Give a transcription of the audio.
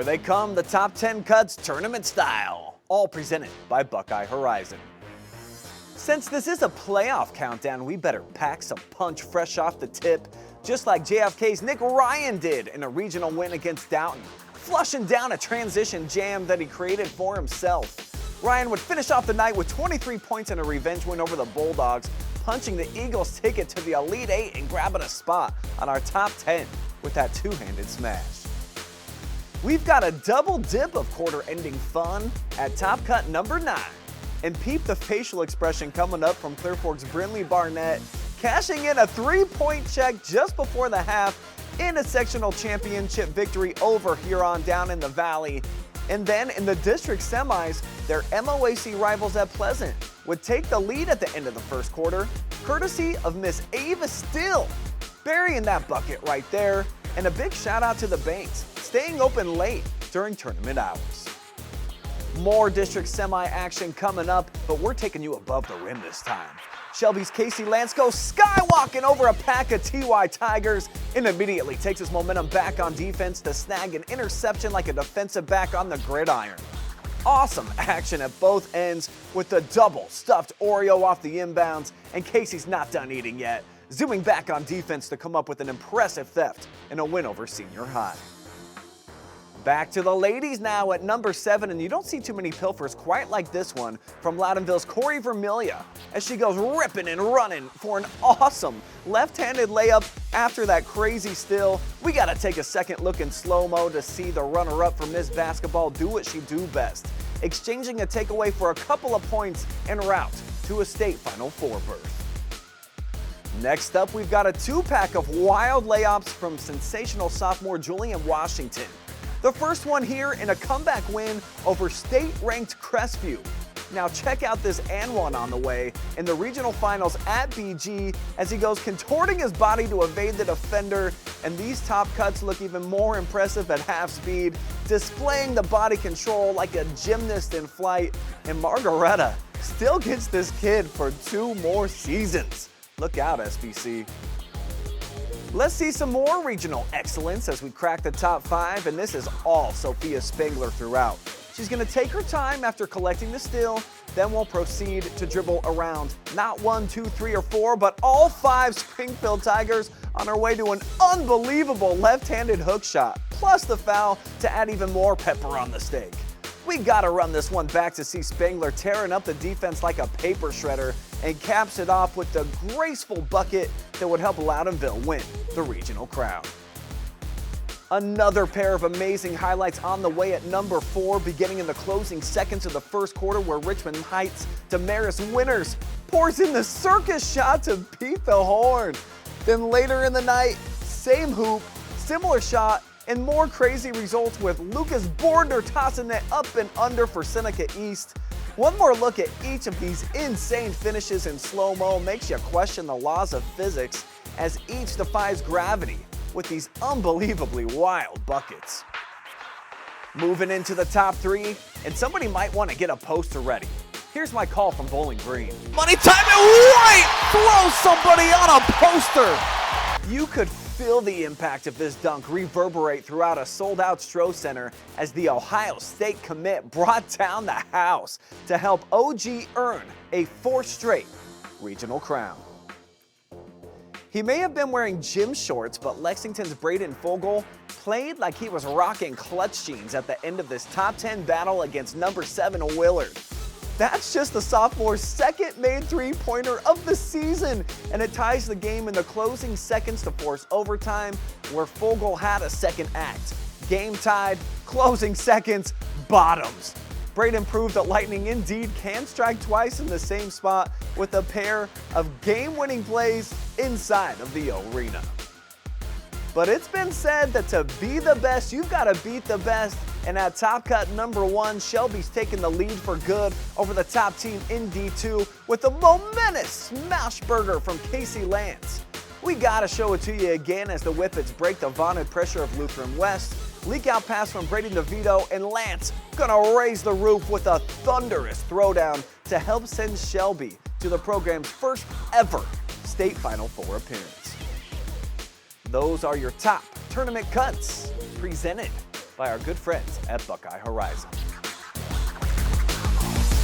Here they come, the top 10 cuts tournament style, all presented by Buckeye Horizon. Since this is a playoff countdown, we better pack some punch fresh off the tip, just like JFK's Nick Ryan did in a regional win against Downton, flushing down a transition jam that he created for himself. Ryan would finish off the night with 23 points in a revenge win over the Bulldogs, punching the Eagles' ticket to the Elite Eight and grabbing a spot on our top 10 with that two-handed smash. We've got a double dip of quarter-ending fun at top cut number 9. And peep the facial expression coming up from Clear Fork's Barnett, cashing in a 3-point check just before the half in a sectional championship victory over Huron down in the Valley. And then in the district semis, their MOAC rivals at Pleasant would take the lead at the end of the first quarter, courtesy of Miss Ava Steele, burying that bucket right there. And a big shout out to the Banks, staying open late during tournament hours. More district semi action coming up, but we're taking you above the rim this time. Shelby's Casey Lantz goes skywalking over a pack of TY Tigers and immediately takes his momentum back on defense to snag an interception like a defensive back on the gridiron. Awesome action at both ends with the double stuffed Oreo off the inbounds, and Casey's not done eating yet, zooming back on defense to come up with an impressive theft and a win over Senior High. Back to the ladies now at number 7, and you don't see too many pilfers quite like this one from Loudonville's Corri Vermilya as she goes ripping and running for an awesome left-handed layup after that crazy steal. We gotta take a second look in slow-mo to see the runner-up for Miss Basketball do what she do best, exchanging a takeaway for a couple of points en route to a state Final Four berth. Next up, we've got a 2-pack of wild layups from sensational sophomore Julian Washington. The first one here in a comeback win over state-ranked Crestview. Now check out this and one on the way in the regional finals at BG as he goes contorting his body to evade the defender, and these top cuts look even more impressive at half speed, displaying the body control like a gymnast in flight, and Margaretta still gets this kid for 2 more seasons. Look out, SBC. Let's see some more regional excellence as we crack the top 5, and this is all Sophia Spangler throughout. She's going to take her time after collecting the steal, then we'll proceed to dribble around not 1, 2, 3, or 4, but all 5 Springfield Tigers on our way to an unbelievable left-handed hook shot, plus the foul to add even more pepper on the steak. We gotta run this one back to see Spangler tearing up the defense like a paper shredder and caps it off with the graceful bucket that would help Loudonville win the regional crown. Another pair of amazing highlights on the way at number 4, beginning in the closing seconds of the first quarter where Richmond Heights' Damaris Winters pours in the circus shot to beat the horn. Then later in the night, same hoop, similar shot, and more crazy results with Lucas Bordner tossing it up and under for Seneca East. One more look at each of these insane finishes in slow-mo makes you question the laws of physics as each defies gravity with these unbelievably wild buckets. Moving into the top 3, and somebody might want to get a poster ready. Here's my call from Bowling Green. Money time and right! Throw somebody on a poster! You could feel the impact of this dunk reverberate throughout a sold-out Stroh Center as the Ohio State commit brought down the house to help OG earn a 4th straight regional crown. He may have been wearing gym shorts, but Lexington's Brayden Fogle played like he was rocking clutch jeans at the end of this top 10 battle against number 7 Willard. That's just the sophomore's second made 3-pointer of the season, and it ties the game in the closing seconds to force overtime where Fogle had a second act. Game tied, closing seconds, bottoms. Brayden proved that Lightning indeed can strike twice in the same spot with a pair of game-winning plays inside of the arena. But it's been said that to be the best, you've got to beat the best. And at top cut number 1, Shelby's taking the lead for good over the top team in D2 with a momentous smash burger from Casey Lantz. We gotta show it to you again as the Whippets break the vaunted pressure of Lutheran West. Leak out pass from Brayden DeVito, and Lantz gonna raise the roof with a thunderous throwdown to help send Shelby to the program's first ever state Final Four appearance. Those are your top tournament cuts presented by our good friends at Buckeye Horizon.